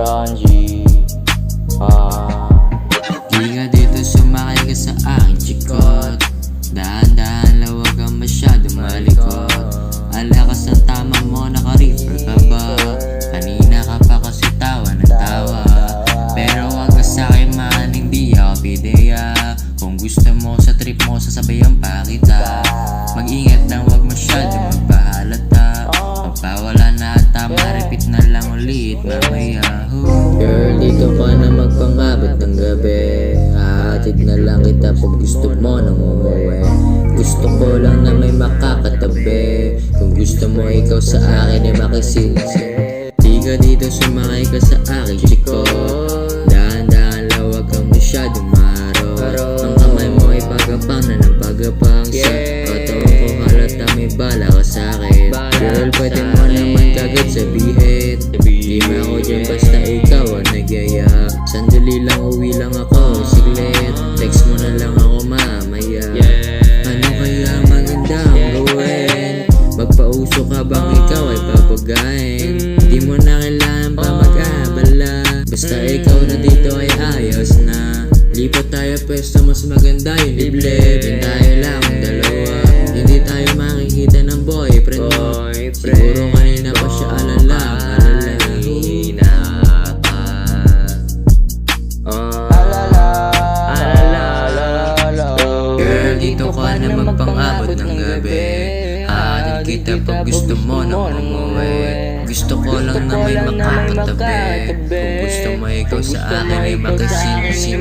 Ron G. Di ka dito sumakay ka sa aking chikot. Dahan-dahan lang, huwag kang masyadong malikot. Alakas ang tama mo, naka-reefer ka ba? Kanina ka pa kasi tawa ng tawa. Pero wag ka sa'kin man, hindi ako pideya. Kung gusto mo sa trip mo, sasabayan pa kita. Mag-ingat lang, wag masyadong magpahalata. Pagpawala na tama, repeat na lang ulit mamaya. Girl, dito ka na magpangabot ng gabi. Hahatid na lang kita pag gusto mo nang umuwi. Gusto ko lang na may makakatabi. Kung gusto mo ikaw sa akin ay makisisi. Di ka dito sumakay ka sa aking chiko. Dahan-dahan lang, huwag kang masyadong maro. Ang kamay mo ay pagapang na ng pagapang. Sa katawan ko halata may bala ka sa'kin. Girl, pwede mo naman kagad sabihin. Di mo ako dyan basta ikaw ang nagyaya. Sandali lang, uwi lang ako, siglit. Text mo na lang ako mamaya. Ano kaya maganda ang gawin? Magpauso ka bang ikaw ay papagain? Di mo na kailangan pa mag-abala. Basta ikaw na dito ay ayos na. Lipat tayo pwesto, mas maganda yung liblib. Yung tayo lang dalawa, hindi tayo makikita ng boyfriend mo. Siguro kanina pa siya Girl, dito ka na magpangabot ng gabi. Hahatid kita pag gusto mo nang umuwi. Gusto ko lang na may makakatabi. Kung gusto mo ikaw sa akin ay makisingsing.